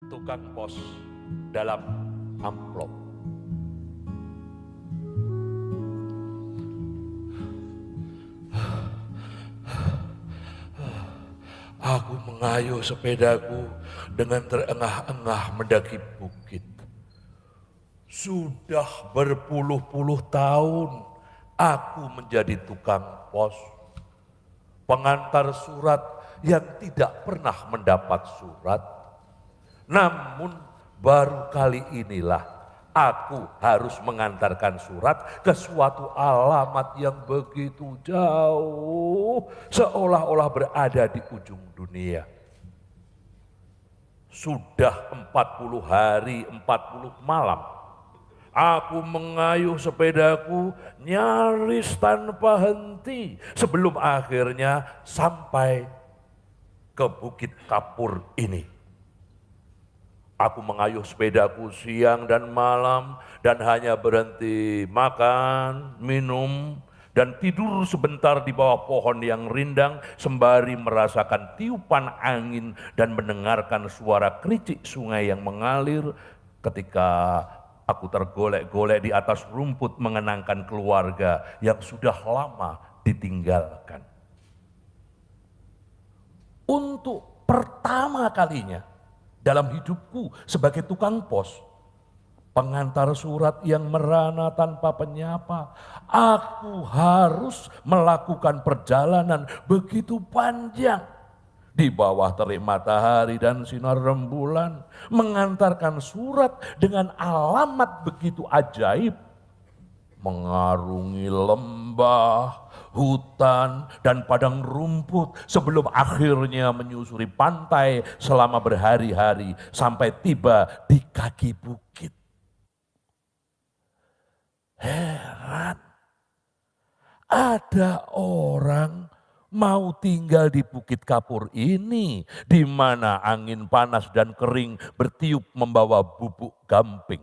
tukang pos dalam amplop. Aku mengayuh sepedaku dengan terengah-engah mendaki bukit. Sudah berpuluh-puluh tahun aku menjadi tukang pos, pengantar surat yang tidak pernah mendapat surat. Namun baru kali inilah aku harus mengantarkan surat ke suatu alamat yang begitu jauh, seolah-olah berada di ujung dunia. Sudah 40 hari 40 malam aku mengayuh sepedaku nyaris tanpa henti sebelum akhirnya sampai ke Bukit Kapur ini. Aku mengayuh sepedaku siang dan malam dan hanya berhenti makan, minum, dan tidur sebentar di bawah pohon yang rindang sembari merasakan tiupan angin dan mendengarkan suara kericik sungai yang mengalir ketika aku tergolek-golek di atas rumput mengenangkan keluarga yang sudah lama ditinggalkan. Untuk pertama kalinya dalam hidupku sebagai tukang pos, pengantar surat yang merana tanpa penyapa, aku harus melakukan perjalanan begitu panjang di bawah terik matahari dan sinar rembulan, mengantarkan surat dengan alamat begitu ajaib, mengarungi lembah, hutan, dan padang rumput sebelum akhirnya menyusuri pantai selama berhari-hari sampai tiba di kaki bukit. Heran, ada orang mau tinggal di Bukit Kapur ini, di mana angin panas dan kering bertiup membawa bubuk gamping.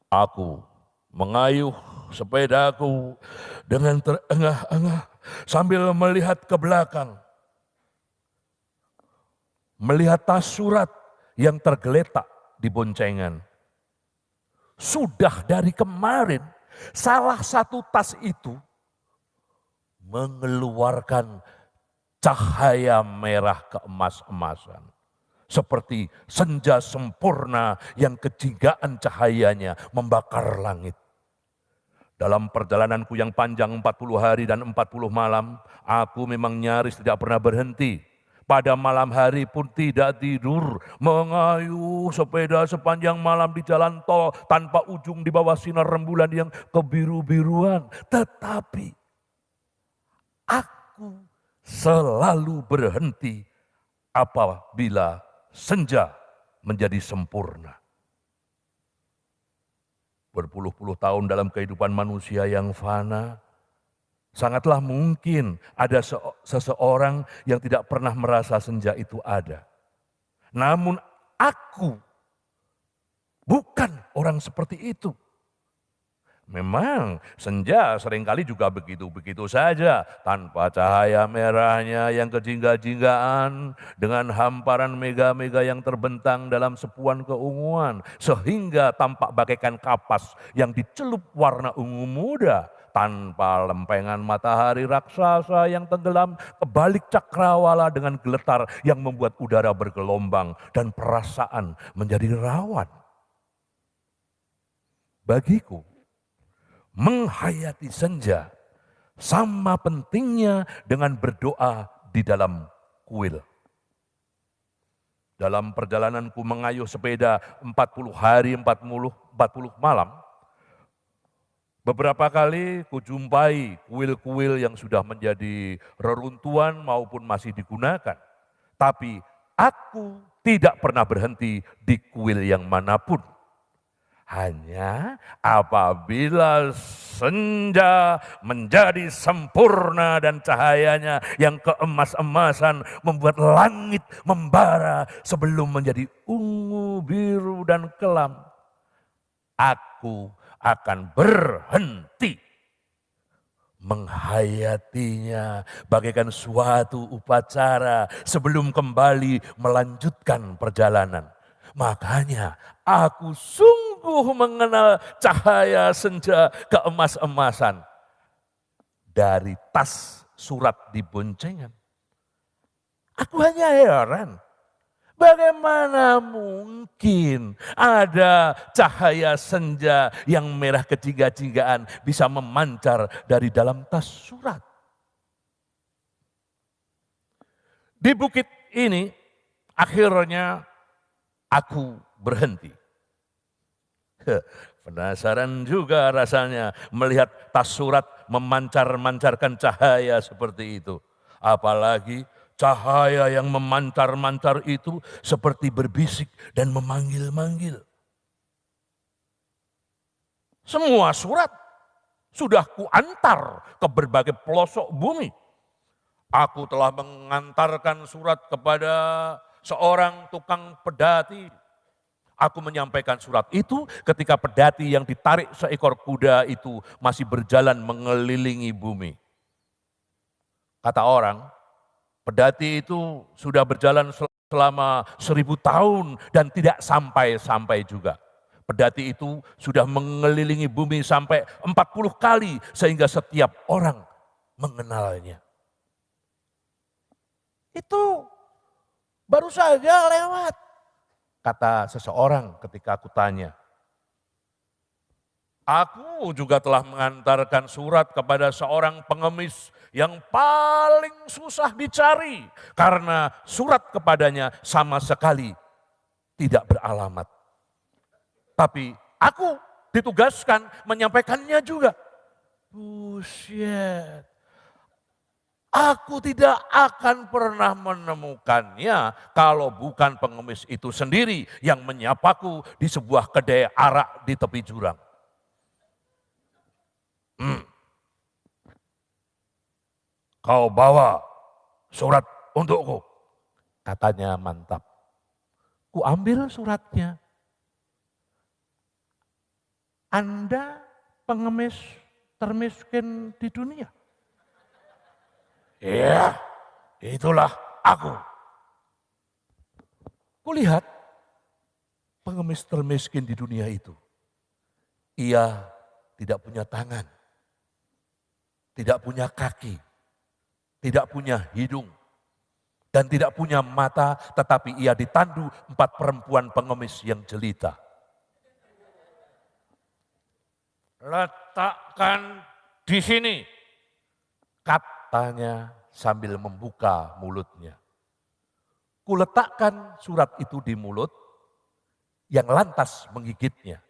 Aku mengayuh sepedaku dengan terengah-engah sambil melihat ke belakang. Melihat tas surat yang tergeletak di boncengan. Sudah dari kemarin, salah satu tas itu mengeluarkan cahaya merah keemas-emasan. Seperti senja sempurna yang kejinggaan cahayanya membakar langit. Dalam perjalananku yang panjang 40 hari dan 40 malam, aku memang nyaris tidak pernah berhenti. Pada malam hari pun tidak tidur, mengayuh sepeda sepanjang malam di jalan tol tanpa ujung di bawah sinar rembulan yang kebiru-biruan. Tetapi aku selalu berhenti apabila senja menjadi sempurna. Berpuluh-puluh tahun dalam kehidupan manusia yang fana, sangatlah mungkin ada seseorang yang tidak pernah merasa senja itu ada. Namun aku bukan orang seperti itu. Memang senja seringkali juga begitu-begitu saja, tanpa cahaya merahnya yang kejingga-jinggaan, dengan hamparan mega-mega yang terbentang dalam sepuan keunguan, sehingga tampak bagaikan kapas yang dicelup warna ungu muda, tanpa lempengan matahari raksasa yang tenggelam ke balik cakrawala dengan geletar yang membuat udara bergelombang dan perasaan menjadi rawan. Bagiku, menghayati senja sama pentingnya dengan berdoa di dalam kuil. Dalam perjalananku mengayuh sepeda 40 hari 40 malam, beberapa kali kujumpai kuil-kuil yang sudah menjadi reruntuhan maupun masih digunakan. Tapi aku tidak pernah berhenti di kuil yang manapun. Hanya apabila senja menjadi sempurna dan cahayanya yang keemas-emasan membuat langit membara sebelum menjadi ungu, biru, dan kelam, aku akan berhenti menghayatinya bagaikan suatu upacara sebelum kembali melanjutkan perjalanan. Makanya aku sungguh mengenal cahaya senja keemas-emasan dari tas surat di boncengan. Aku hanya heran, bagaimana mungkin ada cahaya senja yang merah kejingga-jinggaan bisa memancar dari dalam tas surat. Di bukit ini akhirnya aku berhenti. Penasaran juga rasanya melihat tas surat memancar-mancarkan cahaya seperti itu. Apalagi cahaya yang memancar-mancar itu seperti berbisik dan memanggil-manggil. Semua surat sudah kuantar ke berbagai pelosok bumi. Aku telah mengantarkan surat kepada seorang tukang pedati. Aku menyampaikan surat itu ketika pedati yang ditarik seekor kuda itu masih berjalan mengelilingi bumi. Kata orang, pedati itu sudah berjalan selama 1000 tahun dan tidak sampai-sampai juga. Pedati itu sudah mengelilingi bumi sampai 40 kali sehingga setiap orang mengenalnya. Itu baru saja lewat, kata seseorang ketika aku tanya. Aku juga telah mengantarkan surat kepada seorang pengemis yang paling susah dicari karena surat kepadanya sama sekali tidak beralamat. Tapi aku ditugaskan menyampaikannya juga. Buset. Aku tidak akan pernah menemukannya kalau bukan pengemis itu sendiri yang menyapaku di sebuah kedai arak di tepi jurang. Kau bawa surat untukku, katanya mantap. Ku ambil suratnya. Anda pengemis termiskin di dunia. Iya, itulah aku. Kulihat pengemis termiskin di dunia itu. Ia tidak punya tangan, tidak punya kaki, tidak punya hidung, dan tidak punya mata, tetapi ia ditandu 4 perempuan pengemis yang jelita. Letakkan di sini, katanya sambil membuka mulutnya. Kuletakkan surat itu di mulut yang lantas menggigitnya.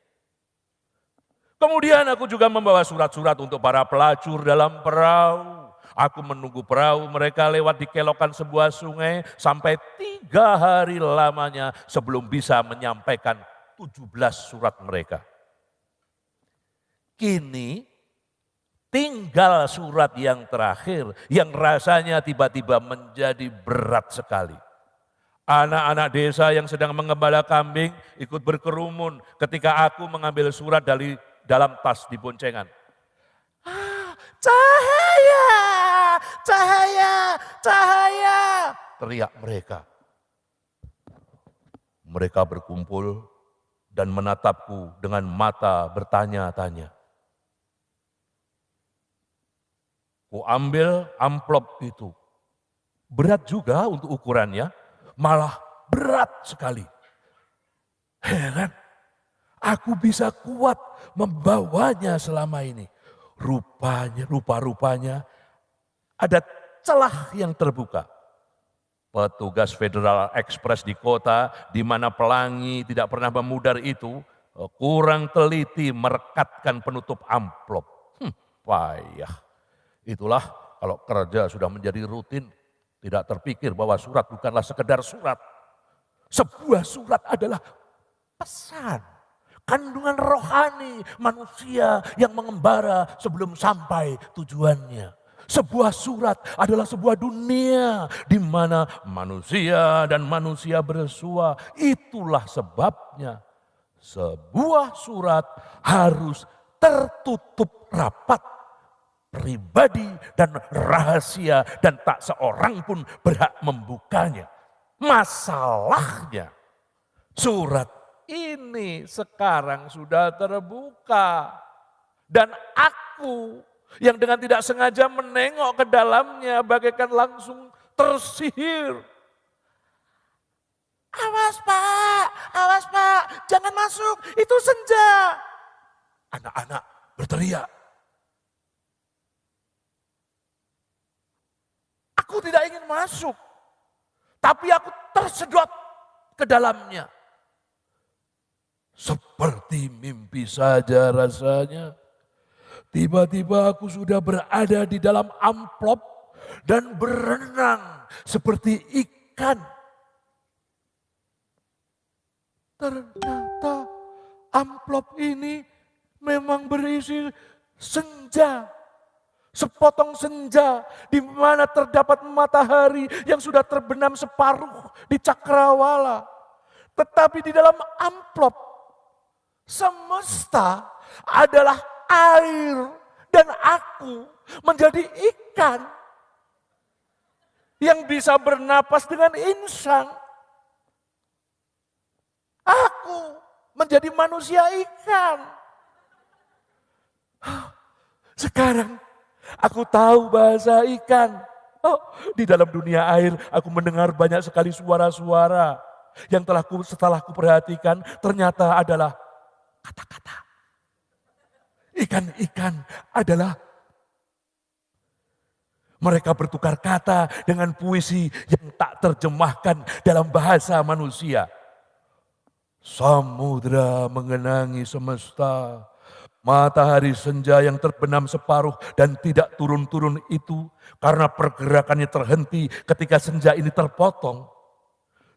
Kemudian aku juga membawa surat-surat untuk para pelacur dalam perahu. Aku menunggu perahu mereka lewat di kelokan sebuah sungai sampai 3 hari lamanya sebelum bisa menyampaikan 17 surat mereka. Kini tinggal surat yang terakhir yang rasanya tiba-tiba menjadi berat sekali. Anak-anak desa yang sedang mengembala kambing ikut berkerumun ketika aku mengambil surat dari dalam tas di boncengan. Cahaya, cahaya, cahaya, teriak mereka. Mereka berkumpul dan menatapku dengan mata bertanya-tanya. Ku ambil amplop itu. Berat juga untuk ukurannya, malah berat sekali. Heran, aku bisa kuat membawanya selama ini. Rupa-rupanya ada celah yang terbuka. Petugas Federal Express di kota di mana pelangi tidak pernah memudar itu kurang teliti merekatkan penutup amplop. Payah. Itulah kalau kerja sudah menjadi rutin, tidak terpikir bahwa surat bukanlah sekedar surat. Sebuah surat adalah pesan, kandungan rohani manusia yang mengembara sebelum sampai tujuannya. Sebuah surat adalah sebuah dunia di mana manusia dan manusia bersua. Itulah sebabnya sebuah surat harus tertutup rapat. pribadi dan rahasia dan tak seorang pun berhak membukanya. Masalahnya surat ini sekarang sudah terbuka dan aku yang dengan tidak sengaja menengok ke dalamnya bagaikan langsung tersihir. Awas pak, jangan masuk, itu senja. Anak-anak berteriak. Aku tidak ingin masuk, tapi aku tersedot ke dalamnya. Seperti mimpi saja rasanya. Tiba-tiba aku sudah berada di dalam amplop dan berenang seperti ikan. Ternyata amplop ini memang berisi senja. Sepotong senja di mana terdapat matahari yang sudah terbenam separuh di cakrawala. Tetapi di dalam amplop semesta adalah air dan aku menjadi ikan yang bisa bernapas dengan insang. Aku menjadi manusia ikan. Sekarang aku tahu bahasa ikan. Di dalam dunia air aku mendengar banyak sekali suara-suara yang setelah ku perhatikan ternyata adalah kata-kata. Ikan-ikan adalah mereka bertukar kata dengan puisi yang tak terjemahkan dalam bahasa manusia. Samudra mengenangi semesta, matahari senja yang terbenam separuh dan tidak turun-turun itu karena pergerakannya terhenti ketika senja ini terpotong.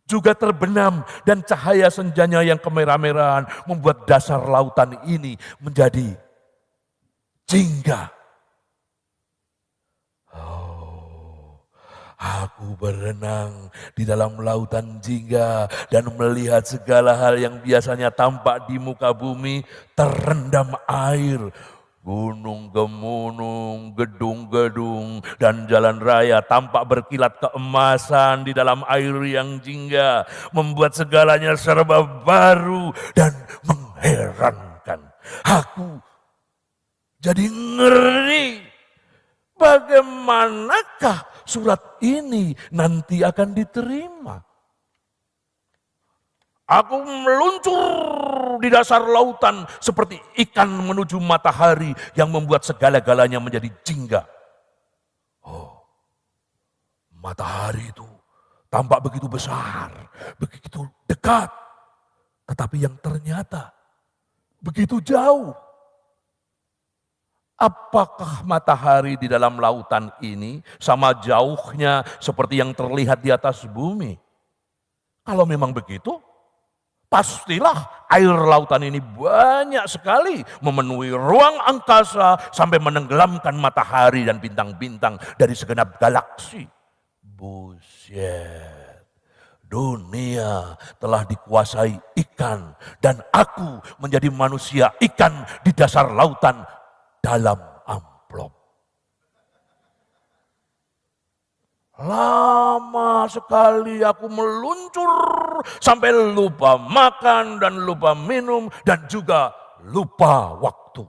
Juga terbenam dan cahaya senjanya yang kemerah-merahan membuat dasar lautan ini menjadi jingga. Aku berenang di dalam lautan jingga dan melihat segala hal yang biasanya tampak di muka bumi terendam air. Gunung gemunung, gedung-gedung, dan jalan raya tampak berkilat keemasan di dalam air yang jingga. Membuat segalanya serba baru dan mengherankan. Aku jadi ngeri. Bagaimanakah surat ini nanti akan diterima? Aku meluncur di dasar lautan seperti ikan menuju matahari yang membuat segala-galanya menjadi jingga. Matahari itu tampak begitu besar, begitu dekat. Tetapi yang ternyata begitu jauh. Apakah matahari di dalam lautan ini sama jauhnya seperti yang terlihat di atas bumi? Kalau memang begitu, pastilah air lautan ini banyak sekali memenuhi ruang angkasa sampai menenggelamkan matahari dan bintang-bintang dari segenap galaksi. Buset, dunia telah dikuasai ikan dan aku menjadi manusia ikan di dasar lautan dalam amplop. Lama sekali aku meluncur sampai lupa makan dan lupa minum dan juga lupa waktu.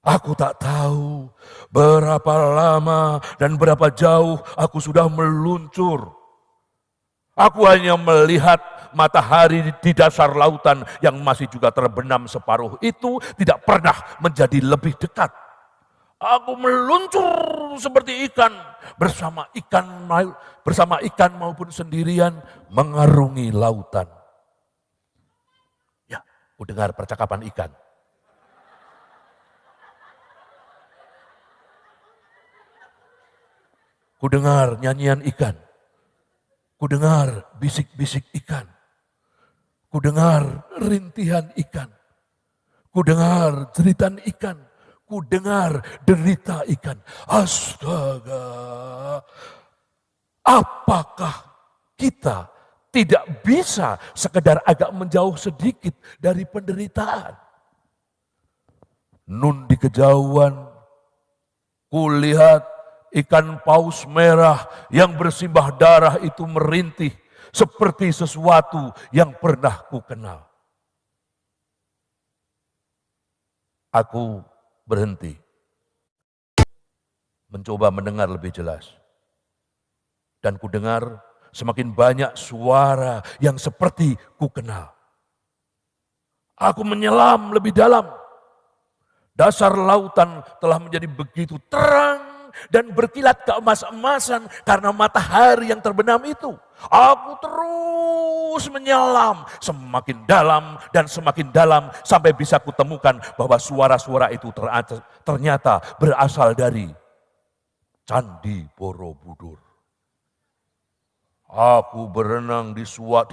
Aku tak tahu berapa lama dan berapa jauh aku sudah meluncur. Aku hanya melihat matahari di dasar lautan yang masih juga terbenam separuh itu tidak pernah menjadi lebih dekat. Aku meluncur seperti ikan bersama ikan maupun sendirian mengarungi lautan. Ya, ku dengar percakapan ikan. Ku dengar nyanyian ikan. Ku dengar bisik-bisik ikan. Ku dengar rintihan ikan. Ku dengar jeritan ikan. Ku dengar derita ikan. Astaga. Apakah kita tidak bisa sekedar agak menjauh sedikit dari penderitaan? Nun di kejauhan, kulihat ikan paus merah yang bersimbah darah itu merintih seperti sesuatu yang pernah kukenal. Aku berhenti, mencoba mendengar lebih jelas. Dan kudengar semakin banyak suara yang seperti kukenal. Aku menyelam lebih dalam. Dasar lautan telah menjadi begitu terang dan berkilat keemas-emasan karena matahari yang terbenam itu. Aku terus menyelam semakin dalam dan semakin dalam sampai bisa kutemukan bahwa suara-suara itu ternyata berasal dari Candi Borobudur. Aku berenang di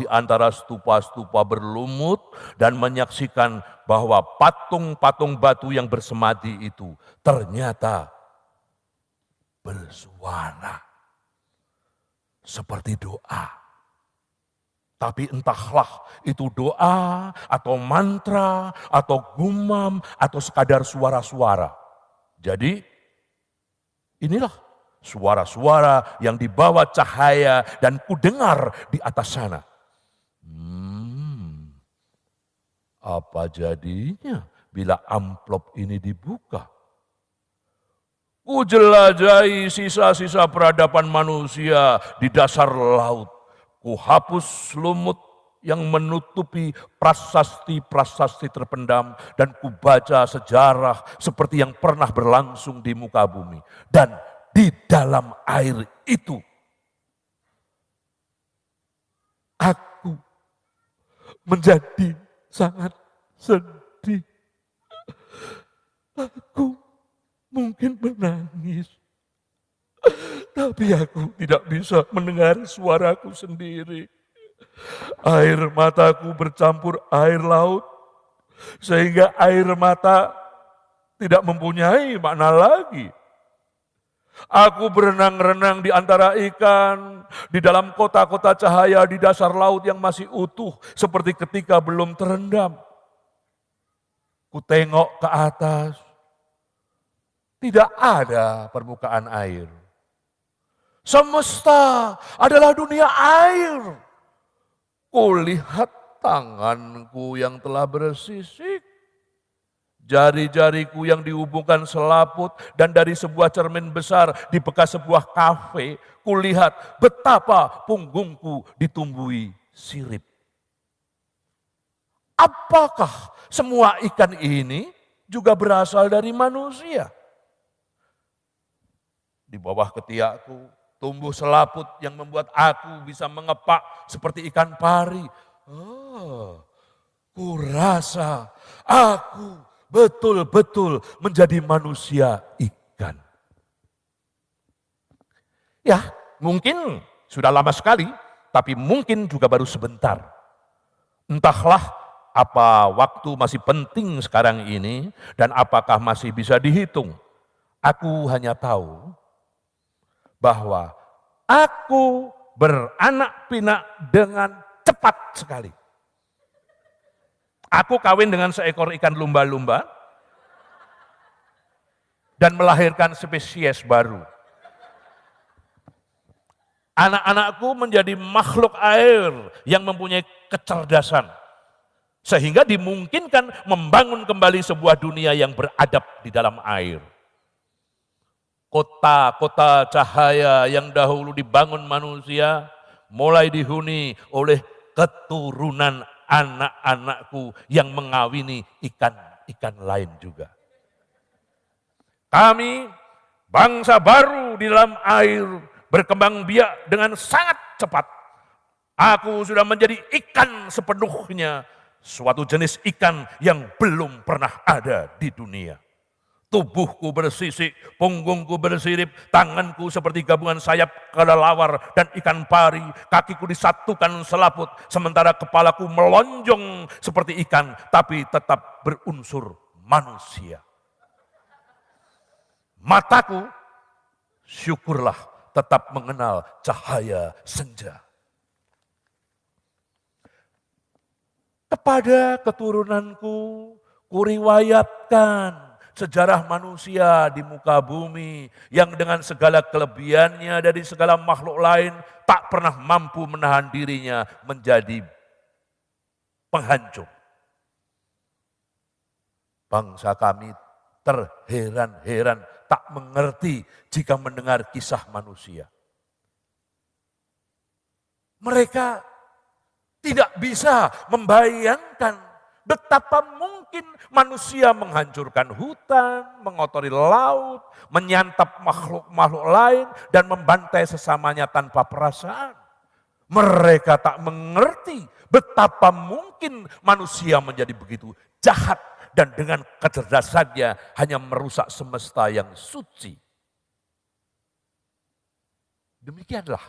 antara stupa-stupa berlumut dan menyaksikan bahwa patung-patung batu yang bersemadi itu ternyata bersuara seperti doa. Tapi entahlah itu doa atau mantra atau gumam atau sekadar suara-suara. Jadi inilah suara-suara yang dibawa cahaya dan kudengar di atas sana. Apa jadinya bila amplop ini dibuka? Kujelajahi sisa-sisa peradaban manusia di dasar laut. Kuhapus lumut yang menutupi prasasti-prasasti terpendam dan kubaca sejarah seperti yang pernah berlangsung di muka bumi. Dan di dalam air itu, aku menjadi sangat sedih. Aku mungkin menangis, tapi aku tidak bisa mendengar suaraku sendiri. Air mataku bercampur air laut, sehingga air mata tidak mempunyai makna lagi. Aku berenang-renang di antara ikan, di dalam kota-kota cahaya di dasar laut yang masih utuh, seperti ketika belum terendam. Ku tengok ke atas, tidak ada permukaan air. Semesta adalah dunia air. Kulihat tanganku yang telah bersisik, jari-jariku yang dihubungkan selaput, dan dari sebuah cermin besar di bekas sebuah kafe, kulihat betapa punggungku ditumbuhi sirip. Apakah semua ikan ini juga berasal dari manusia? Di bawah ketiakku tumbuh selaput yang membuat aku bisa mengepak seperti ikan pari. Kurasa aku betul-betul menjadi manusia ikan. Ya, mungkin sudah lama sekali, tapi mungkin juga baru sebentar. Entahlah apa waktu masih penting sekarang ini dan apakah masih bisa dihitung. Aku hanya tahu bahwa aku beranak pinak dengan cepat sekali. Aku kawin dengan seekor ikan lumba-lumba dan melahirkan spesies baru. Anak-anakku menjadi makhluk air yang mempunyai kecerdasan, sehingga dimungkinkan membangun kembali sebuah dunia yang beradab di dalam air. Kota-kota cahaya yang dahulu dibangun manusia mulai dihuni oleh keturunan anak-anakku yang mengawini ikan-ikan lain juga. Kami bangsa baru di dalam air berkembang biak dengan sangat cepat. Aku sudah menjadi ikan sepenuhnya, suatu jenis ikan yang belum pernah ada di dunia. Tubuhku bersisik, punggungku bersirip, tanganku seperti gabungan sayap kelelawar dan ikan pari, kakiku disatukan selaput, sementara kepalaku melonjong seperti ikan, tapi tetap berunsur manusia. Mataku, syukurlah, tetap mengenal cahaya senja. Kepada keturunanku, kuriwayatkan sejarah manusia di muka bumi yang dengan segala kelebihannya dari segala makhluk lain tak pernah mampu menahan dirinya menjadi penghancur. Bangsa kami terheran-heran tak mengerti jika mendengar kisah manusia. Mereka tidak bisa membayangkan betapa mungkin manusia menghancurkan hutan, mengotori laut, menyantap makhluk-makhluk lain, dan membantai sesamanya tanpa perasaan. Mereka tak mengerti betapa mungkin manusia menjadi begitu jahat dan dengan kecerdasannya hanya merusak semesta yang suci. Demikianlah.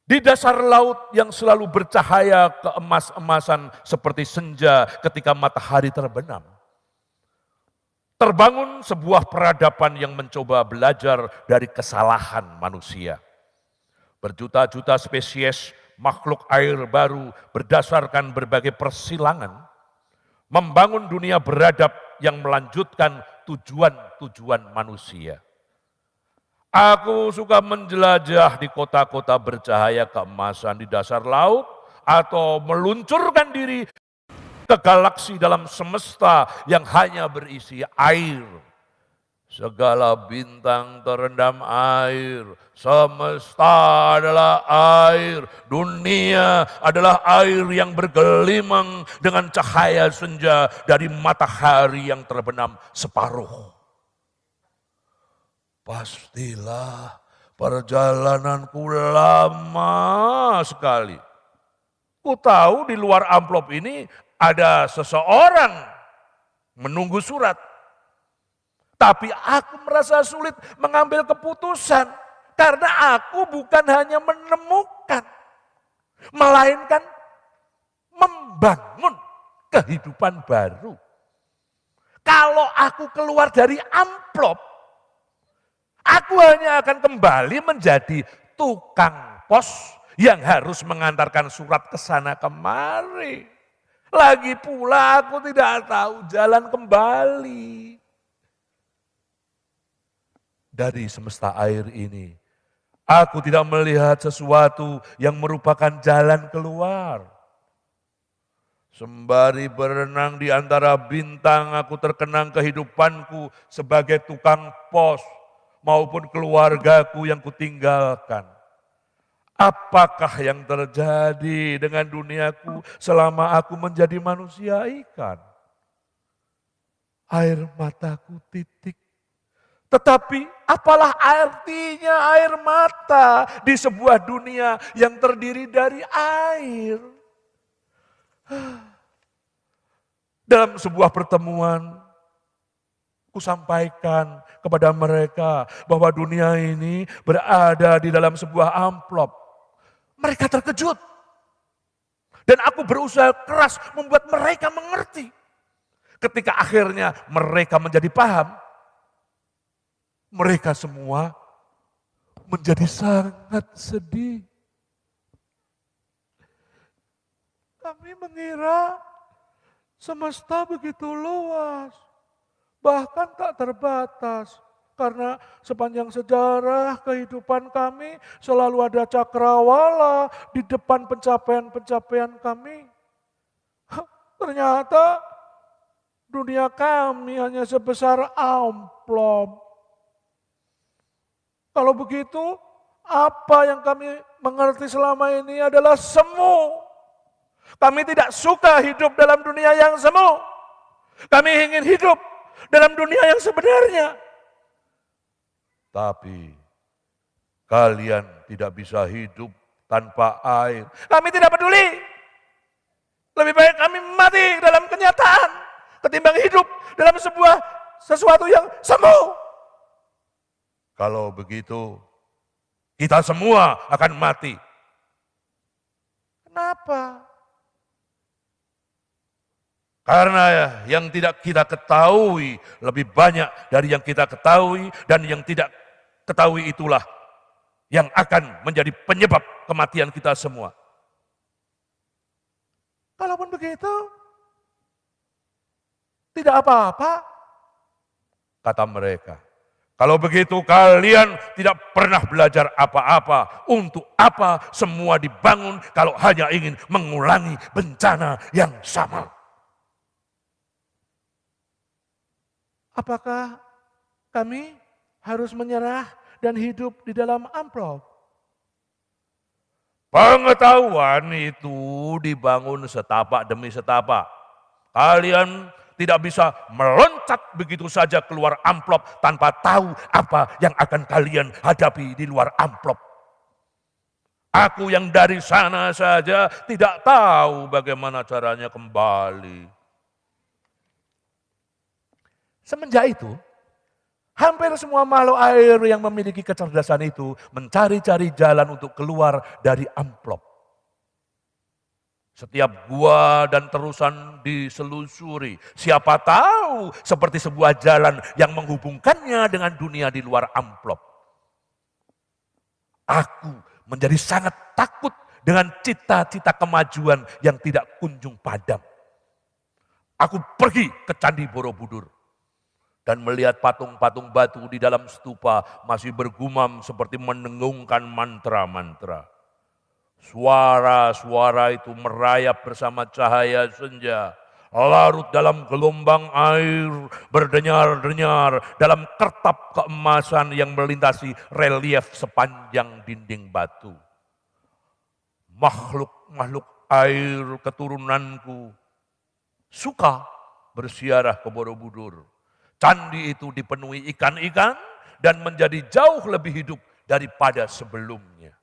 Di dasar laut yang selalu bercahaya keemas-emasan seperti senja ketika matahari terbenam. Terbangun sebuah peradaban yang mencoba belajar dari kesalahan manusia. Berjuta-juta spesies makhluk air baru berdasarkan berbagai persilangan membangun dunia beradab yang melanjutkan tujuan-tujuan manusia. Aku suka menjelajah di kota-kota bercahaya keemasan di dasar laut atau meluncurkan diri ke galaksi dalam semesta yang hanya berisi air. Segala bintang terendam air, semesta adalah air, dunia adalah air yang bergelimang dengan cahaya senja dari matahari yang terbenam separuh. Pastilah perjalananku lama sekali. Ku tahu di luar amplop ini ada seseorang menunggu surat. Tapi aku merasa sulit mengambil keputusan karena aku bukan hanya menemukan, melainkan membangun kehidupan baru. Kalau aku keluar dari amplop, aku hanya akan kembali menjadi tukang pos yang harus mengantarkan surat ke sana kemari. Lagi pula aku tidak tahu jalan kembali. Dari semesta air ini, aku tidak melihat sesuatu yang merupakan jalan keluar. Sembari berenang di antara bintang, aku terkenang kehidupanku sebagai tukang pos maupun keluargaku yang kutinggalkan. Apakah yang terjadi dengan duniaku selama aku menjadi manusia ikan? Air mataku titik. Tetapi apalah artinya air mata di sebuah dunia yang terdiri dari air? Dalam sebuah pertemuan, ku sampaikan kepada mereka bahwa dunia ini berada di dalam sebuah amplop. Mereka terkejut. Dan aku berusaha keras membuat mereka mengerti. Ketika akhirnya mereka menjadi paham, mereka semua menjadi sangat sedih. Kami mengira semesta begitu luas, bahkan tak terbatas. Karena sepanjang sejarah kehidupan kami selalu ada cakrawala di depan pencapaian-pencapaian kami. Ternyata dunia kami hanya sebesar amplop. Kalau begitu, apa yang kami mengerti selama ini adalah semu. Kami tidak suka hidup dalam dunia yang semu. Kami ingin hidup dalam dunia yang sebenarnya. Tapi kalian tidak bisa hidup tanpa air. Kami tidak peduli. Lebih baik kami mati dalam kenyataan ketimbang hidup dalam sesuatu yang semu. Kalau begitu, kita semua akan mati. Kenapa? Karena yang tidak kita ketahui lebih banyak dari yang kita ketahui, dan yang tidak ketahui itulah yang akan menjadi penyebab kematian kita semua. Kalaupun begitu, tidak apa-apa Kata mereka, kalau begitu kalian tidak pernah belajar apa-apa. Untuk apa semua dibangun kalau hanya ingin mengulangi bencana yang sama? Apakah kami harus menyerah dan hidup di dalam amplop? Pengetahuan itu dibangun setapak demi setapak. Kalian tidak bisa meloncat begitu saja keluar amplop tanpa tahu apa yang akan kalian hadapi di luar amplop. Aku yang dari sana saja tidak tahu bagaimana caranya kembali. Semenjak itu, hampir semua makhluk air yang memiliki kecerdasan itu mencari-cari jalan untuk keluar dari amplop. Setiap gua dan terusan diselusuri. Siapa tahu seperti sebuah jalan yang menghubungkannya dengan dunia di luar amplop. Aku menjadi sangat takut dengan cita-cita kemajuan yang tidak kunjung padam. Aku pergi ke Candi Borobudur dan melihat patung-patung batu di dalam stupa masih bergumam seperti mendengungkan mantra-mantra. Suara-suara itu merayap bersama cahaya senja, larut dalam gelombang air, berdenyar-denyar dalam kertap keemasan yang melintasi relief sepanjang dinding batu. Makhluk-makhluk air keturunanku suka bersiarah ke Borobudur. Candi itu dipenuhi ikan-ikan dan menjadi jauh lebih hidup daripada sebelumnya.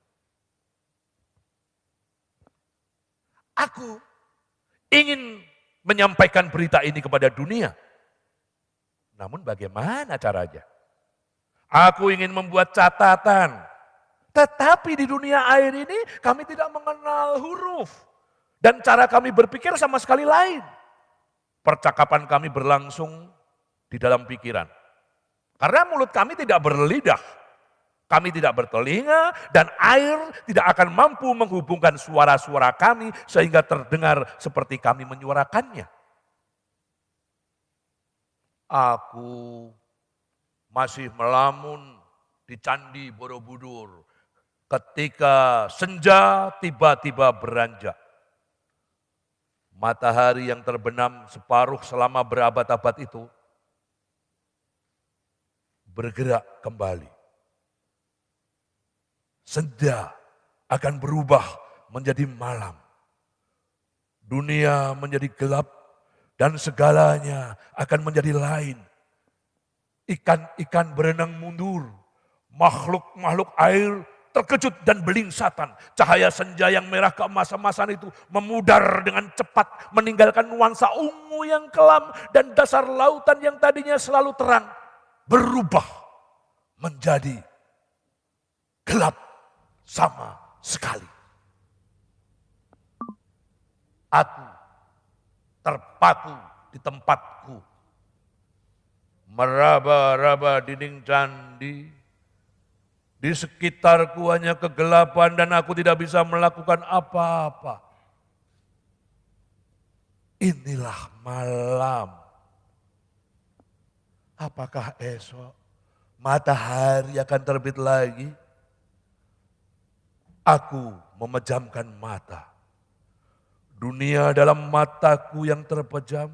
Aku ingin menyampaikan berita ini kepada dunia. Namun bagaimana caranya? Aku ingin membuat catatan. Tetapi di dunia air ini kami tidak mengenal huruf. Dan cara kami berpikir sama sekali lain. Percakapan kami berlangsung di dalam pikiran. Karena mulut kami tidak berlidah. Kami tidak bertelinga dan air tidak akan mampu menghubungkan suara-suara kami sehingga terdengar seperti kami menyuarakannya. Aku masih melamun di Candi Borobudur ketika senja tiba-tiba beranjak. Matahari yang terbenam separuh selama berabad-abad itu bergerak kembali. Senja akan berubah menjadi malam. Dunia menjadi gelap dan segalanya akan menjadi lain. Ikan-ikan berenang mundur, makhluk-makhluk air terkejut dan belingsatan. Cahaya senja yang merah keemas-emasan itu memudar dengan cepat, meninggalkan nuansa ungu yang kelam dan dasar lautan yang tadinya selalu terang berubah menjadi gelap sama sekali. Aku terpaku di tempatku, meraba-raba dinding candi. Di sekitarku hanya kegelapan dan aku tidak bisa melakukan apa-apa. Inilah malam. Apakah esok matahari akan terbit lagi? Aku memejamkan mata. Dunia dalam mataku yang terpejam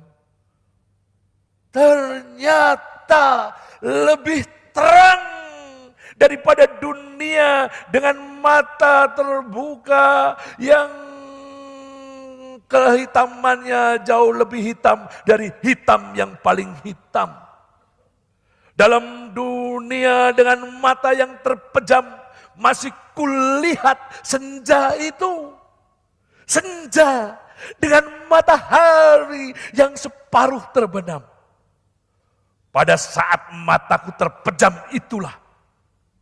ternyata lebih terang daripada dunia dengan mata terbuka yang kehitamannya jauh lebih hitam dari hitam yang paling hitam. Dalam dunia dengan mata yang terpejam masih kulihat senja itu. Senja dengan matahari yang separuh terbenam. Pada saat mataku terpejam itulah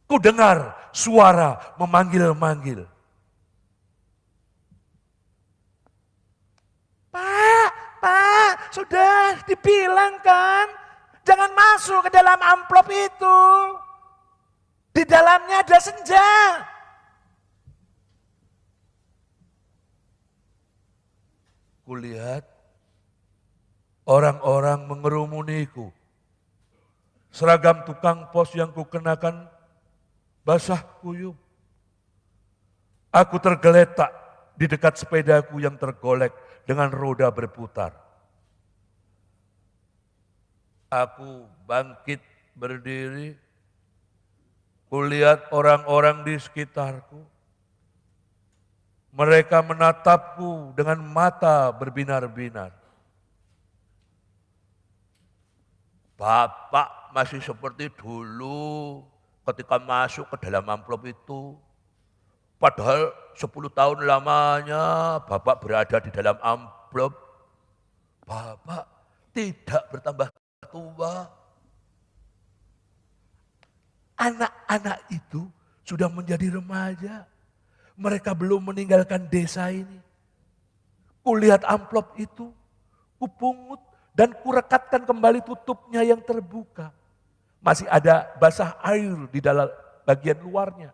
ku dengar suara memanggil-manggil. Pak, sudah dibilang kan, jangan masuk ke dalam amplop itu. Di dalamnya ada senja. Kulihat orang-orang mengerumuniku. Seragam tukang pos yang kukenakan basah kuyup. Aku tergeletak di dekat sepedaku yang tergolek dengan roda berputar. Aku bangkit berdiri, kulihat orang-orang di sekitarku. Mereka menatapku dengan mata berbinar-binar. Bapak masih seperti dulu ketika masuk ke dalam amplop itu. Padahal 10 tahun lamanya Bapak berada di dalam amplop. Bapak tidak bertambah tua. Anak-anak itu sudah menjadi remaja. Mereka belum meninggalkan desa ini. Kulihat amplop itu, kupungut dan kurekatkan kembali tutupnya yang terbuka. Masih ada basah air di dalam bagian luarnya.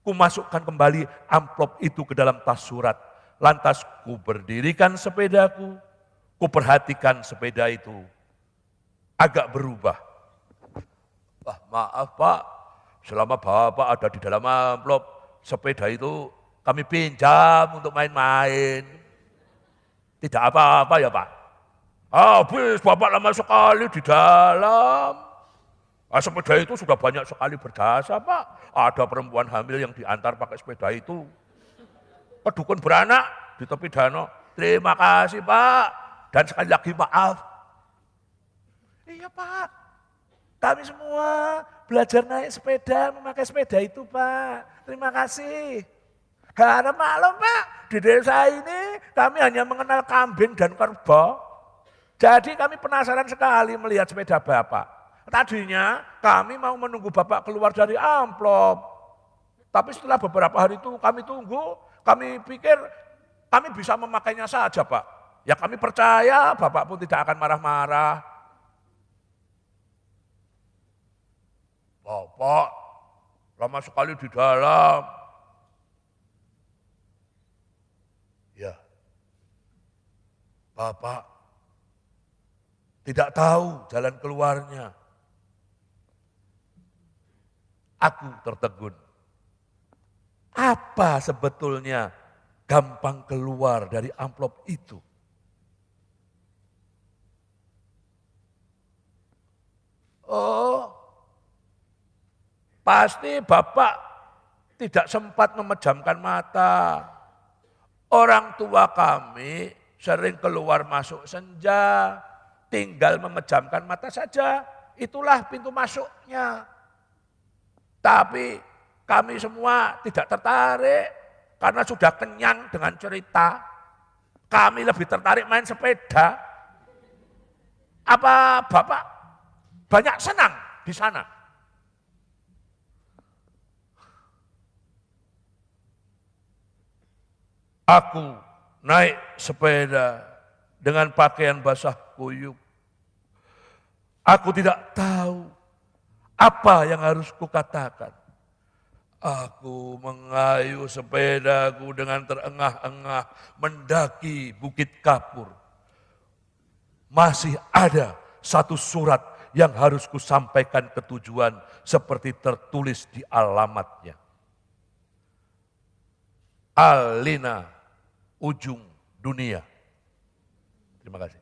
Kumasukkan kembali amplop itu ke dalam tas surat. Lantas ku berdirikan sepedaku, ku perhatikan sepeda itu agak berubah. Maaf Pak, selama Bapak ada di dalam amplop, sepeda itu kami pinjam untuk main-main. Tidak apa-apa ya Pak. Habis Bapak lama sekali di dalam. Sepeda itu sudah banyak sekali berjasa Pak. Ada perempuan hamil yang diantar pakai sepeda itu. Kedukun beranak di tepi danau. Terima kasih Pak. Dan sekali lagi maaf. Iya Pak. Kami semua belajar naik sepeda, memakai sepeda itu Pak. Terima kasih. Karena maklum Pak, di desa ini kami hanya mengenal kambing dan kerbau. Jadi kami penasaran sekali melihat sepeda Bapak. Tadinya kami mau menunggu Bapak keluar dari amplop. Tapi setelah beberapa hari itu kami tunggu, kami pikir kami bisa memakainya saja Pak. Ya kami percaya Bapak pun tidak akan marah-marah. Bapak lama sekali di dalam. Ya, Bapak tidak tahu jalan keluarnya. Aku tertegun. Apa sebetulnya gampang keluar dari amplop itu? Oh, pasti Bapak tidak sempat memejamkan mata. Orang tua kami sering keluar masuk senja, tinggal memejamkan mata saja. Itulah pintu masuknya. Tapi kami semua tidak tertarik karena sudah kenyang dengan cerita. Kami lebih tertarik main sepeda. Apa Bapak banyak senang di sana? Aku naik sepeda dengan pakaian basah kuyup. Aku tidak tahu apa yang harus kukatakan. Aku mengayuh sepedaku dengan terengah-engah mendaki Bukit Kapur. Masih ada satu surat yang harus kusampaikan ke tujuan seperti tertulis di alamatnya. Alina, ujung dunia. Terima kasih.